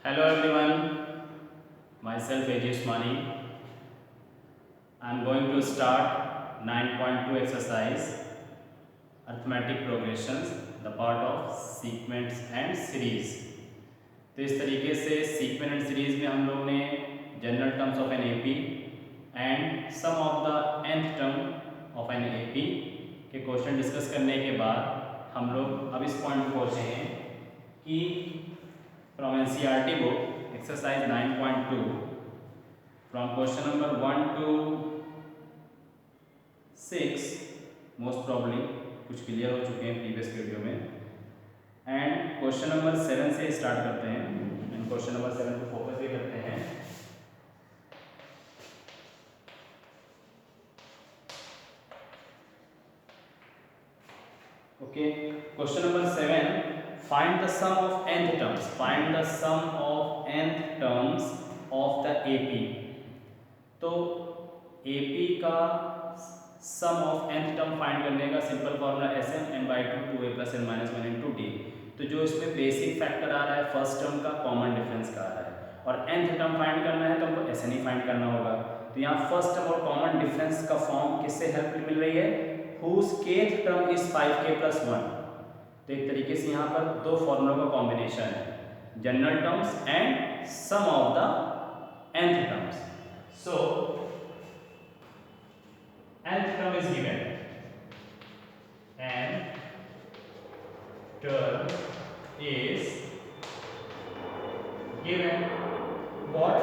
Hello everyone, myself Aejas Mani. I am going to start 9.2 exercise arithmetic progressions, the part of sequence and series. तो इस तरीके से sequence and series में हम लोग ने general terms of an AP and sum of the nth term of an AP के question discuss करने के बाद हम लोग अब इस पॉइंट पे पहुंचे हैं कि from NCERT book exercise 9.2 from question number 1 to 6 most probably कुछ क्लियर हो चुके हैं प्रीवियस वीडियो में एंड क्वेश्चन नंबर 7 से स्टार्ट करते हैं एंड क्वेश्चन नंबर 7 को फोकस भी करते हैं। Okay, question number 7, find the sum of nth terms, find the sum of nth terms of the AP. तो एपी का sum of nth term find करने का simple formula Sn n/2 2a + n - 1 * d। तो जो इसमें basic factor आ रहा है first term का कॉमन डिफरेंस का आ रहा है और nth टर्म फाइंड करना है तो हमको Sn ही फाइंड करना होगा। तो यहाँ फर्स्ट टर्म और कॉमन डिफरेंस का फॉर्म किससे हेल्प मिल रही है, whose kth term is 5k + 1। तो एक तरीके से यहाँ पर दो फॉर्मूलों का कॉम्बिनेशन है, general terms and sum of the nth terms. So nth term is given, nth term is given what,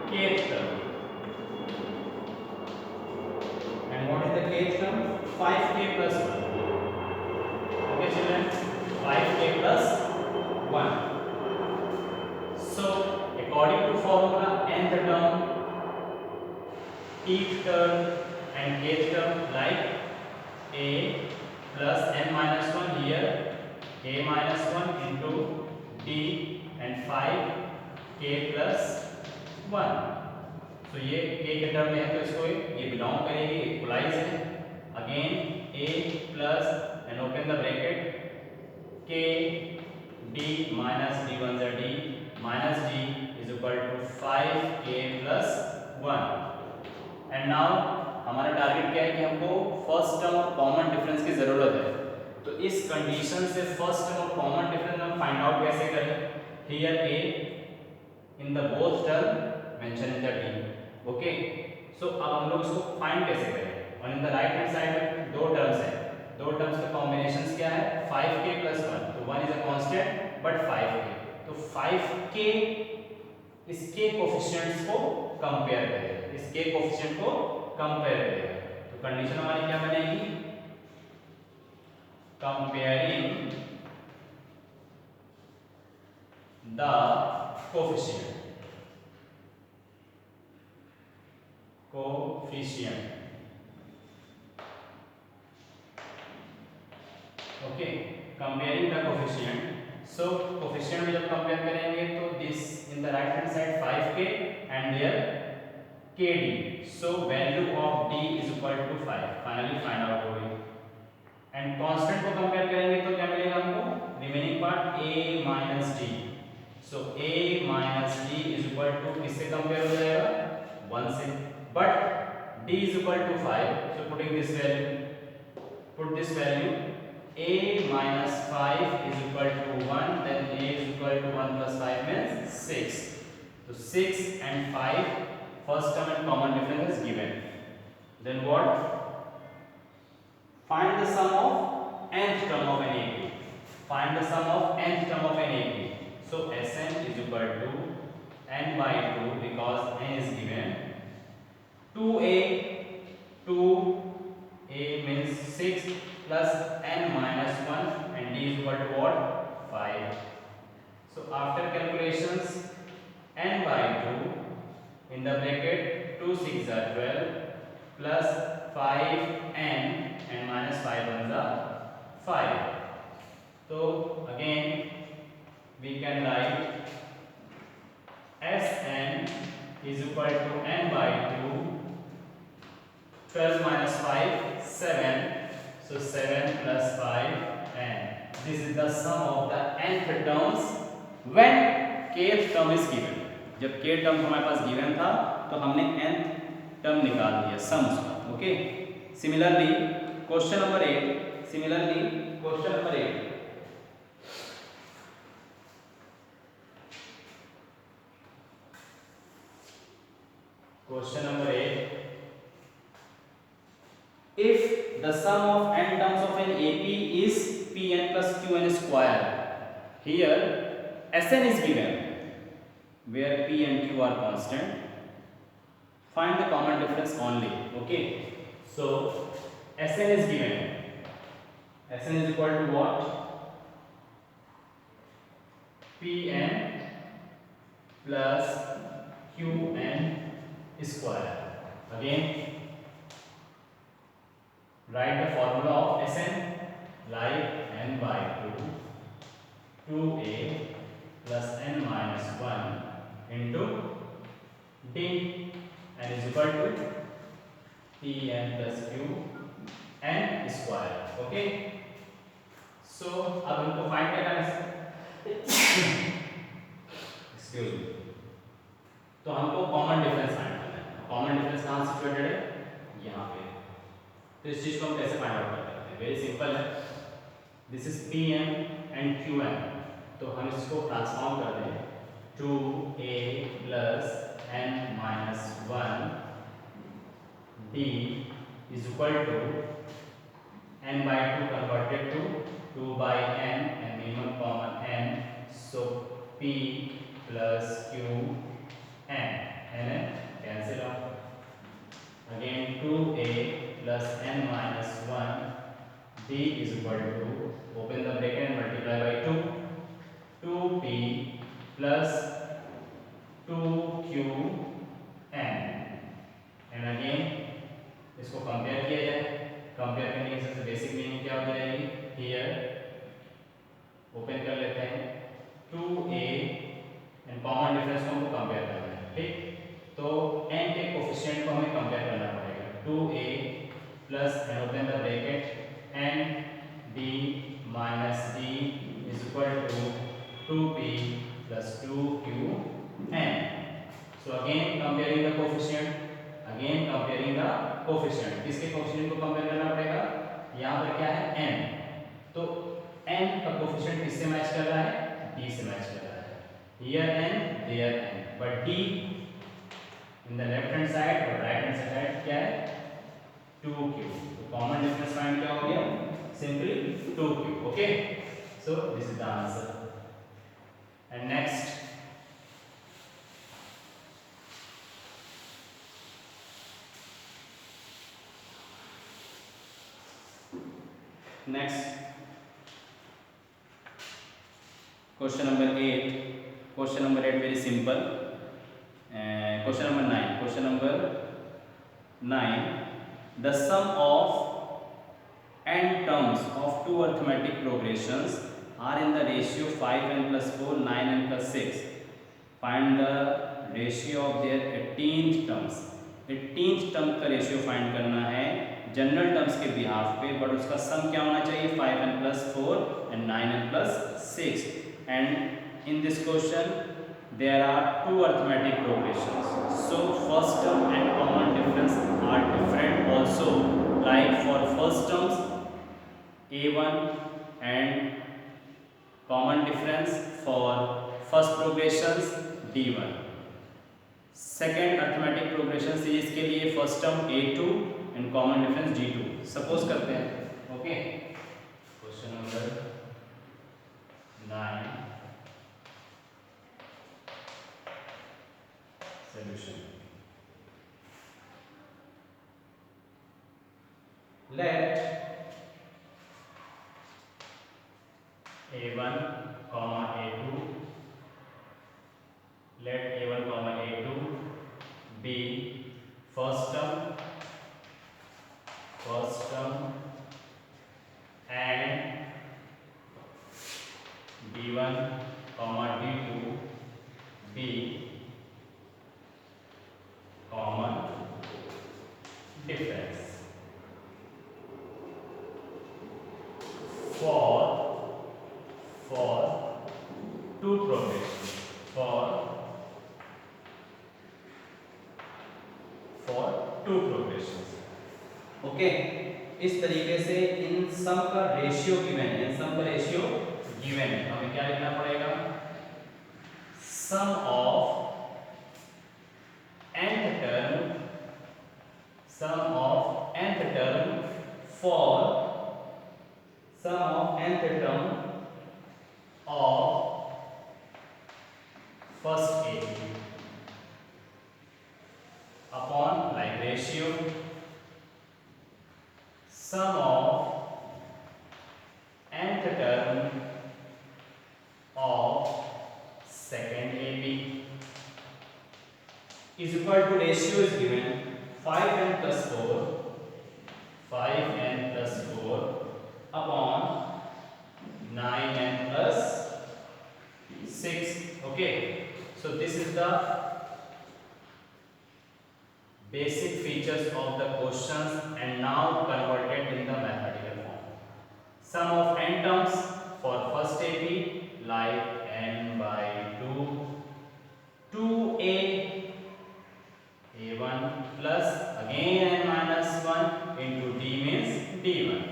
kth term, and what is the kth term, 5k + 1। okay children, 5k + 1। so according to formula nth term, each term and kth term like a plus n minus 1 here, a minus 1 into d and 5k plus 1। तो ये k के term में है तो इसको ये belong करेगी, equalise है। Again a plus and open the bracket k d minus d 1 is d minus d is equal to 5k plus 1। And now हमारा टारगेट क्या है कि हमको फर्स्ट टर्म और कॉमन डिफरेंस की जरूरत है। तो इस कंडीशन से फर्स्ट टर्म और कॉमन डिफरेंस हम फाइंड आउट कैसे करें, here a in the both term mention in the d। Okay, so अब हम लोग इसको फाइंड कैसे करें, और in the right hand side में दो टर्म्स है, दो टर्म्स का कॉम्बिनेशंस क्या है, 5k + 1। तो 1 is a constant but 5k, तो 5k इसके कोफिशिएंट्स को कंपेयर करें, इसके कोफिशिएंट को कंपेयर करें। तो कंडीशन हमारी क्या बनेगी, comparing the coefficient, okay, comparing the coefficient. So coefficient में जब कंपेयर करेंगे तो this in the right hand side 5k and there kd, so value of d is equal to 5, finally find out हो गई। And constant को compare करेंगे तो क्या मिलेगा हमको, remaining part a minus d, so a minus d is equal to किससे compare हो जाएगा, 1 से, but d is equal to 5, so putting this value, put this value, a minus 5 is equal to 1, then a is equal to 1 plus 5 means 6, so 6 and 5 first term and common difference is given। then what, find the sum of nth term of an AP, find the sum of nth term of an AP। so Sn is equal to n/2 because n is given, 2a, 2a means 6 plus n minus 1 and d is equal to what, 5। so after calculations n/2 in the bracket 2 6 are 12 plus 5n and minus 5 1 are 5। so again we can write Sn is equal to n/2, 12 minus 5 7, so 7 plus 5 n, this is the sum of the nth terms when kth term is given. जब k term हमारे पास given था तो हमने nth term निकाल दिया सम उसका। Okay, similarly question number 8, question number 8, if the sum of n terms of an AP is Pn plus Qn square, here Sn is given where P and Q are constant, find the common difference only. Okay, so Sn is given, Sn is equal to what? Pn plus Qn square. Again write the formula of Sn, like n by 2 2a plus n minus 1 into d, n is equal to Pn plus Qn square. Okay, so अब हमको find करना है excuse me, तो हमको common difference find करना है। Common difference कहाँ situated है? यहाँ पे। तो इस चीज को हम कैसे फाइंड आउट कर सकते हैं? वेरी सिंपल है, this is Pn and Qn, तो हम इसको ट्रांसफॉर्म कर दें 2a plus n minus 1 d is equal to n by 2 converted to 2 by n and minimum common n, so P plus Q n cancel out, again 2a plus n minus 1 d is equal to, open the bracket and multiply by 2, 2p plus 2qn, and again इसको compare किया जाए। Compare करने की सबसे basic meaning क्या हो जाएगी? Here open कर लेते हैं 2a एंड कॉमन डिफरेंस को हमको कंपेयर करना है। ठीक, तो n के कोफिशिएंट को हमें कंपेयर करना पड़ेगा। 2a plus and open the bracket n d minus d is equal to 2p plus 2qn. So again comparing the coefficient, किसके कोफिशिएंट को कंपेयर करना पड़ेगा? यहाँ पर क्या है? n, तो n का कोफिशिएंट किससे मैच कर रहा है? d से मैच कर रहा है। here n there n, but d in the left hand side और right hand side क्या है? 2q, तो कॉमन डिफरेंस फाइंड क्या हो गया? simply 2q. okay, so this is the answer. And next, question number 8 very simple. Question number 9, the sum of n terms of two arithmetic progressions are in the ratio 5n plus 4 9n plus 6, find the ratio of their 18th terms. 18th term का ratio find करना है general terms के behalf पे, but उसका सम क्या होना चाहिए? 5n plus 4 and 9n plus 6. And in this question there are two arithmetic progressions, so first term and common difference are different also. Like for first terms a1 and common difference for first progressions d1. Second arithmetic progression series के लिए first term a2 and common difference d2 suppose करते हैं। Okay, question number 9 solution. Let a1 comma a2, let a1 comma a2 be first term and d1 comma d2 be common difference. For two progressions, for okay, इस तरीके से इन सब का ratio given है, इन सब का रेशियो गिवन है। हमें क्या लिखना पड़ेगा, sum of nth term, sum of nth term for sum of nth term of first A upon like ratio sum of nth term of second AB is equal to, ratio is given 5n plus 4, 5n plus 4 upon 9n plus 6. Okay, so this is the basic features of the questions and now converted in the mathematical form. Sum of n terms for first AP like n by 2, 2a, a1 plus again n minus 1 into d means d1,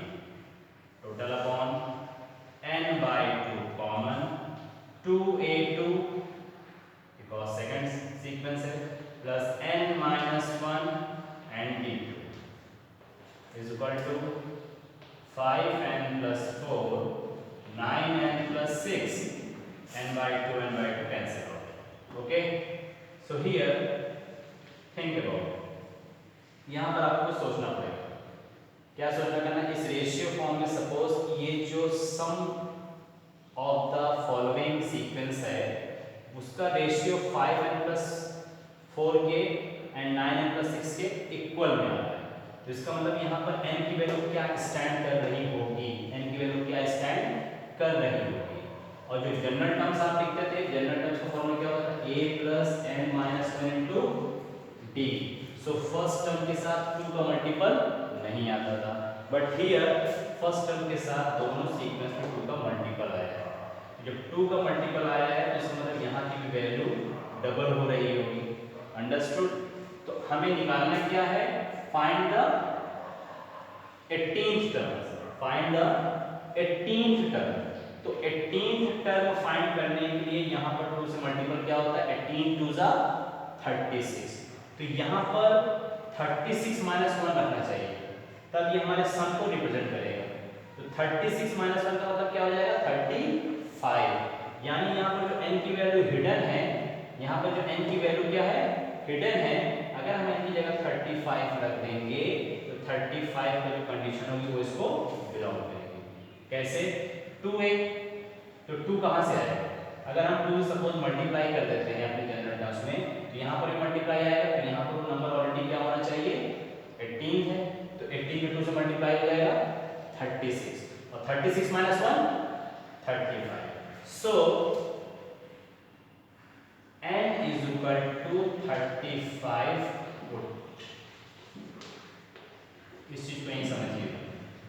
total upon n by 2 common, 2a2 because second sequence है, plus n minus 1 and d2 is equal to 5n plus 4, 9n plus 6, n by 2 cancel out. Okay, so here think about, यहाँ पर आपको सोचना पड़ेगा, क्या सोचना करना, इस रेशियो फॉर्म में सपोज ये जो सम ऑफ द फॉलोइंग सीक्वेंस है उसका रेशियो 5n plus 4 के एंड 9n plus 6 के इक्वल में आ रहा है, तो इसका मतलब यहाँ पर n की वैल्यू क्या स्टैंड कर रही होगी, n की वैल्यू क्या स्टैंड कर रही होगी। और जो जनरल टर्म्स आप लिखते थे, जनरल टर्म्स का फॉर्मूला क्या होता था, a plus n minus 1 into d। So first term के साथ 2 का मल्टीपल नहीं आता था, बट हियर फर्स्ट टर्म के साथ दोनों सीक्वेंस में 2 का मल्टीपल आया है। जब 2 का मल्टीपल आया है तो इसका मतलब यहाँ की भी वैल्यू डबल हो रही होगी। अंडरस्टूड? तो हमें निकालना क्या है, find the 18th term, find the 18th term. तो 18th टर्म फाइंड करने के लिए यहाँ पर 2 से मल्टीपल क्या होता है, 18 2 जा 36, तो यहाँ पर 36 माइनस 1 रखना चाहिए, तब ये हमारे सम को रिप्रेजेंट करेगा। तो 36 माइनस 1 का मतलब क्या हो जाएगा, 35, यानी यहाँ पर जो n की वैल्यू हिडन है, यहाँ पर जो n की वैल्यू क्या है, हिडन है, अगर हम n की जगह 35 रख देंगे तो 35 का जो कंडीशन होगी वो इसको बिलोंग करेगी। कैसे, 2a, तो 2 कहाँ से आएगा, अगर हम 2 सपोज मल्टीप्लाई कर देते हैं अपने जनरल टर्म्स में, तो यहाँ पर भी मल्टीप्लाई आएगा, तो यहाँ पर नंबर ऑलरेडी क्या होना चाहिए, 18 है, तो 18 में 2 से मल्टीप्लाई हो जाएगा 36, और 36 minus 1 35, so n is equal to 35। इस चीज को यही समझिएगा,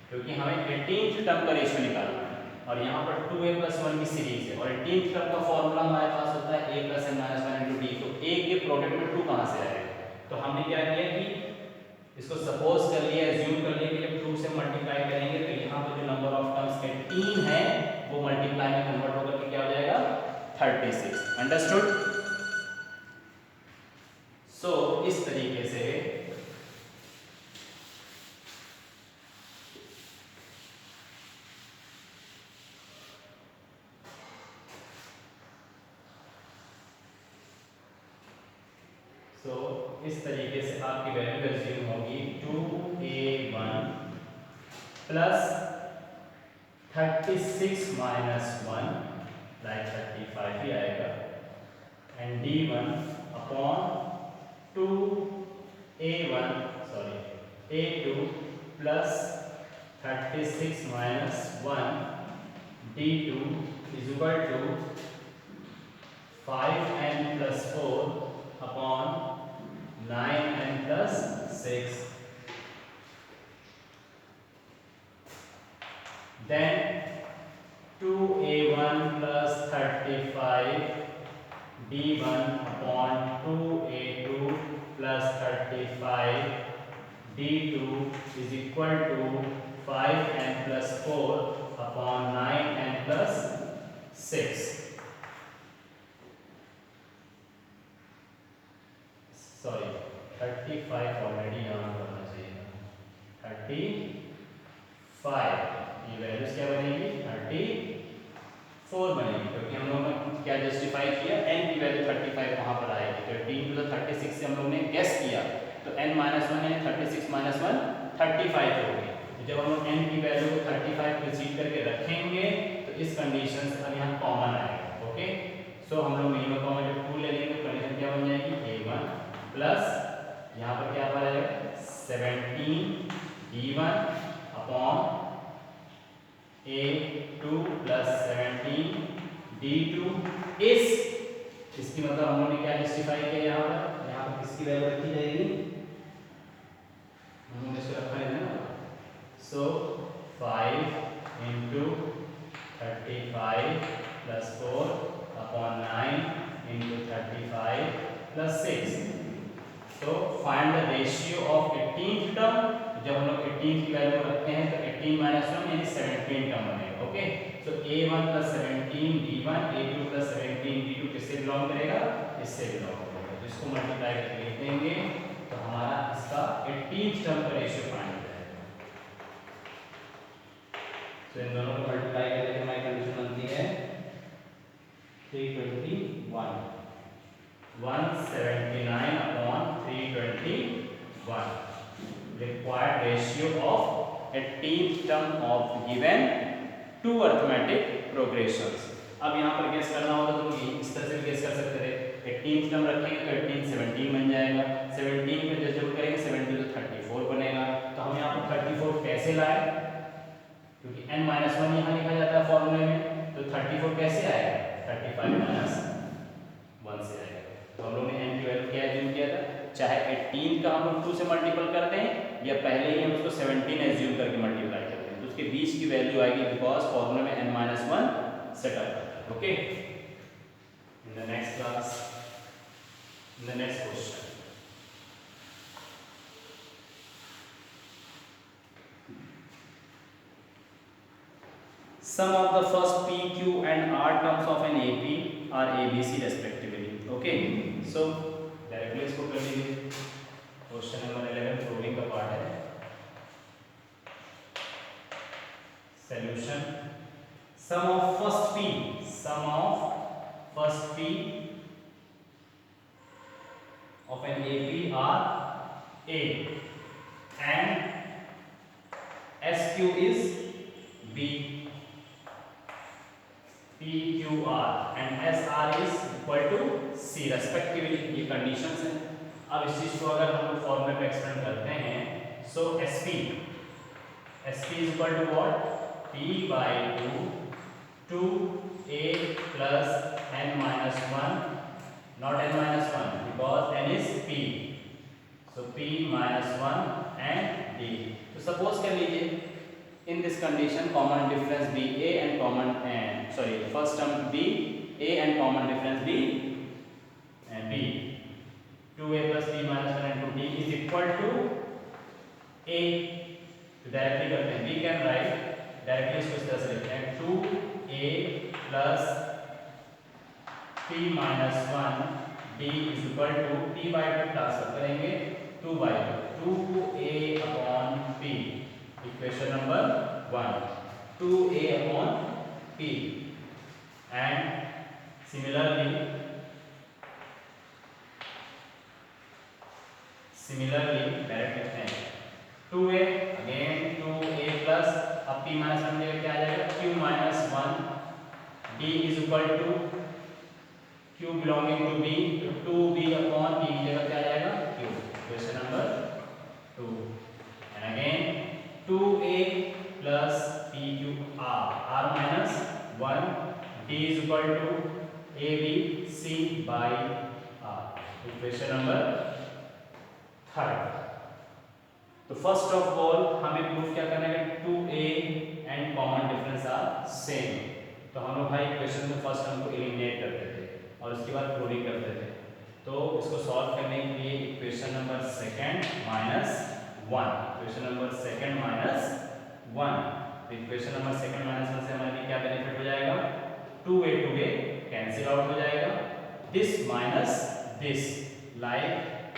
क्योंकि हमें 18th टर्म का रेशियो निकालना है और यहाँ पर 2a plus 1 की सीरीज है, और 18th टर्म का फॉर्मूला हमारे पास होता है a plus n minus 1 into d। तो a के प्रोडक्ट में 2 कहाँ से आएगा, तो हमने क्या किया कि इसको सपोज कर लिया, एज्यूम कर लिया कि जब 2 से मल्टीप्लाई करेंगे तो यहाँ पर जो नंबर ऑफ टर्म्स 18 है वो मल्टीप्लाई में कन्वर्ट होकर के क्या हो जाएगा, 36। अंडरस्टूड? सो इस तरीके से इस तरीके से आपकी वैल्यू एज्यूम होगी 2a1 प्लस 36 माइनस 1 लाइक 35 ही आएगा, and d1 upon a2 plus 36 minus 1 d2 is equal to 5n plus 4 upon 9n plus 6, then 2a1 plus 35 d1 upon 2a2 plus 35 d2 is equal to 5n plus 4 upon 9n plus 6. Sorry 35 already यहाँ करना चाहिए था 35 ये values क्या बनेगी 34 बनेगी क्योंकि हम लोगों ने क्या जस्टिफाई किया n की वैल्यू 35 वहाँ पर आएगी 13 to the 36 से हम लोगों ने गेस किया तो n माइनस 1 यानी 36 माइनस 1 35 होगी। तो जब हम लोग n की वैल्यू को 35 प्रिसीड करके रखेंगे तो इस कंडीशन से अब यहाँ कॉमन आएगा। ओके सो हम लोग मिनिमम कॉमन जब 2 ले लेंगे तो कंडीशन क्या बन जाएगी a1 प्लस यहाँ पर क्या पर आएगा 17 d1 upon a2 plus 17 d2 इसकी मतलब हम लोगों ने क्या जस्टिफाई किया यहाँ पर किसकी वैल्यू रखी जाएगी हम लोगों ने इसको रखा है ना सो 5 into 35 plus 4 upon 9 into 35 plus 6. So find the ratio of 18th term। जब हम लोग 18 की वैल्यू रखते हैं तो 18 माइनस 1 यानी 17 टर्म बनेगा। Okay so a1 plus 17 d1 a2 plus 17 d2 किससे बिलोंग करेगा इससे बिलोंग करेगा। तो इसको मल्टीप्लाई करके लिख देंगे तो हमारा इसका 18th टर्म का रेशियो फाइंड हो जाएगा। तो इन दोनों को मल्टीप्लाई करके हमारी कंडीशन बनती है 321 179 upon 321 required ratio of 18th term of given two arithmetic progressions। अब यहाँ पर गेस करना होगा तो इस तरह से गेस कर सकते थे 18th टर्म रखेंगे तो 18 17 बन जाएगा 17 में जब करेंगे 17 तो 34 बनेगा। तो हम यहाँ पर 34 कैसे लाए क्योंकि n माइनस 1 यहाँ लिखा जाता है फॉर्मूले में तो 34 कैसे आएगा 35 माइनस 1 से आएगा। तो हम लोग ने n की वैल्यू क्या एज्यूम किया था चाहे 18 का हम लोग 2 से मल्टीपल करते हैं या पहले ही हम उसको 17 एज्यूम करके मल्टीप्लाई करते हैं तो उसके बीच की वैल्यू आएगी बिकॉज फॉर्मूला में n माइनस 1 सेटअप करता है। Okay in the next class in the next question sum of the first p q and r terms of an ap are abc respectively। okay so directly इसको कर लीजिए question number 11 proving का part है। Solution sum of first p of an AP are A and SQ is B, PQR and SR is equal to C respectively। ये conditions हैं। अब इस चीज को अगर हम लोग फॉर्मूले में एक्सपेंड करते हैं सो SP is equal to what P by 2A plus n minus 1 not n minus 1 because n is P so P minus 1 and D। तो सपोज कर लीजिए in this condition common difference be A and common first term be A and common difference be and B 2A plus B minus 1 and 2D is equal to A। तो directly करते हैं we can write directly इसको इस तरह से लिखते हैं 2A plus P minus 1 D is equal to P by 2 transfer करेंगे 2 by 2 2A upon P equation number 1 2A upon P and similarly direct लिखते हैं 2A again 2A plus अब P minus 1 जगह क्या आ जाएगा Q minus 1 D is equal to Q belonging to B तो 2B upon P की जगह क्या आ जाएगा Q question number 2 and again 2A plus PQR R minus 1 D is equal to ABC by R equation number 3। तो first of all हमें proof क्या करना है 2A and common difference are same. तो हम लोग भाई इक्वेशन को फर्स्ट हम को एलिमिनेट करते थे और उसके बाद प्रूविंग करते थे। तो इसको सॉल्व करने के लिए equation number second minus 1, equation number second minus 1। Equation number second minus 1 से हमारे क्या बेनिफिट हो जाएगा, 2a कैंसिल आउट हो जाएगा, this minus this, like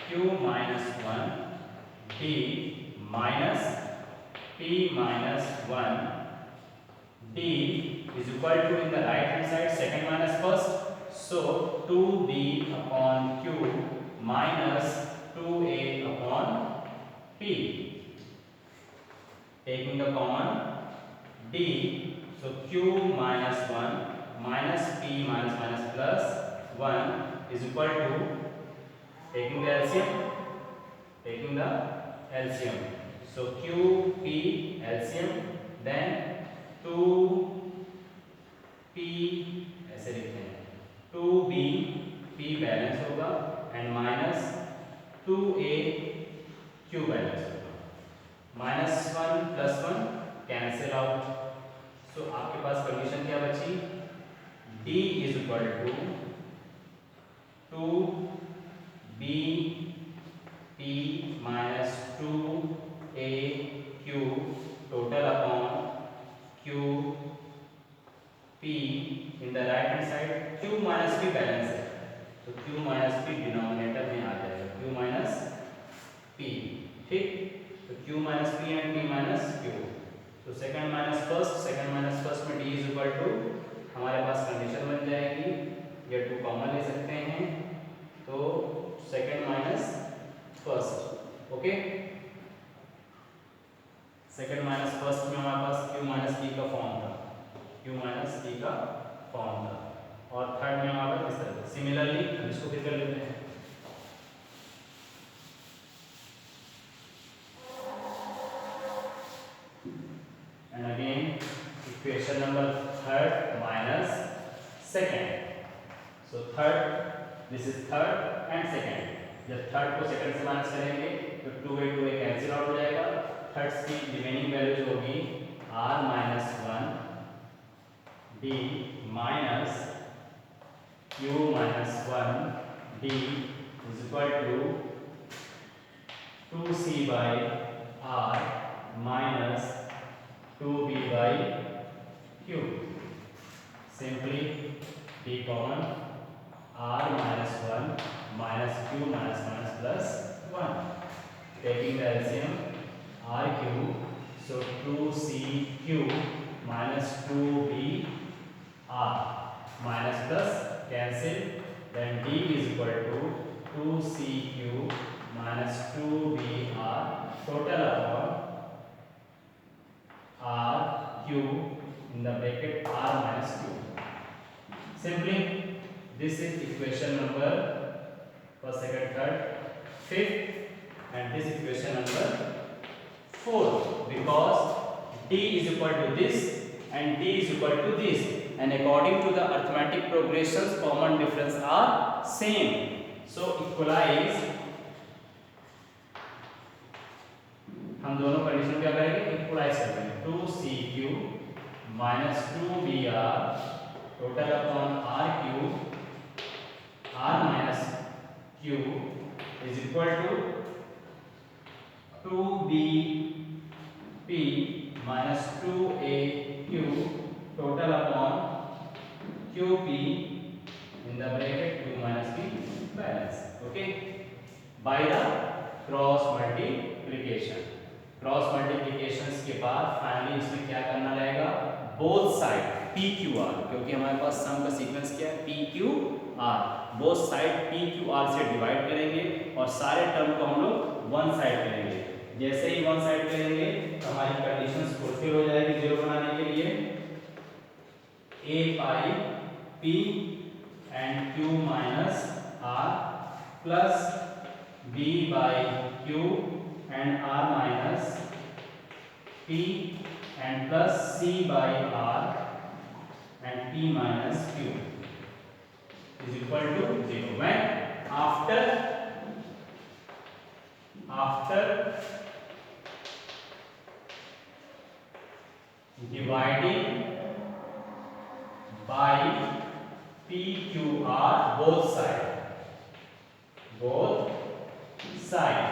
q minus 1 d minus p minus 1 d is equal to, in the right hand side second minus first, so 2b upon q minus 2a upon p, taking the common d, so q minus 1 minus p minus minus plus 1 is equal to, taking the LCM, so QP LCM, then 2P ऐसे लिखते हैं, 2B P balance होगा and minus 2A Q balance होगा, -1 + 1 cancel out, सो आपके पास condition क्या बची, D is equal to 2B P minus 2A Q total upon Q P, in the right hand side Q minus P balance है, तो Q minus P denominator में आ जाएगा, Q minus P, ठीक, तो Q minus P and P minus Q, तो second minus first में D is equal to, हमारे पास condition बन जाएगी, ये 2 कॉमन ले सकते हैं, तो second minus first, okay, second minus first में हमारे पास q माइनस टी का फॉर्म था, और थर्ड में हमारे पास इस तरह, सिमिलरली हम इसको फिर कर लेते हैं, and again equation number third minus second, so third, this is third and second, जब थर्ड को सेकंड से माइनस करेंगे तो 2a कैंसिल आउट हो जाएगा, थर्ड की रिमेनिंग वैल्यूज होगी r minus 1 d minus q minus 1 d is equal to 2c by r minus 2b by q, simply d common, r minus 1 minus q minus minus plus 1, taking the LCM r cube, so 2cq minus 2b r minus plus cancel, then d is equal to 2cq minus 2b r total upon r cube in the bracket r minus q, simply this is equation number first, second, third, fifth, and this equation number 4, because d is equal to this and d is equal to this, and according to the arithmetic progressions common difference are same, so equalize, हम दोनों condition क्या करेंगे, equalise कर देंगे, 2cq minus 2br total upon r cube r minus q is equal to 2bp minus 2aq total upon qp in the bracket q minus p balance, okay, by the cross multiplication, cross multiplications के बाद finally इसमें क्या करना रहेगा, both side P Q are, क्योंकि हमारे पास सम का sequence क्या है, P Q are, both side P Q are से डिवाइड करेंगे और सारे टर्म को हम लोग वन साइड करेंगे, जैसे ही वन साइड करेंगे तो हमारी कंडीशंस फुलफिल हो जाएगी जीरो बनाने के लिए, a pi p and q minus r plus b by q and r minus p and plus c by r and p minus q is equal to 0 when after dividing by PQR both side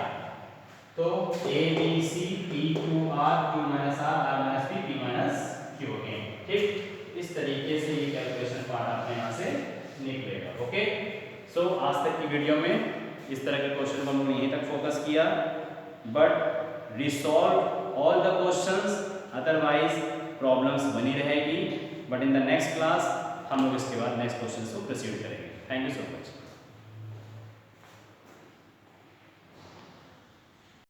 तो A B C P Q R Q minus R R minus P P minus Q again. ठीक, इस तरीके से ये calculation part आपने यहाँ से निकलेगा। ओके, सो आज तक की वीडियो में इस तरह के क्वेश्चन को हम लोग यहीं तक फोकस किया, but resolve all the questions, otherwise problems बनी रहेगी। But in the next class हम लोग इसके बाद नेक्स्ट क्वेश्चन को प्रोसीड करेंगे। Thank you so much.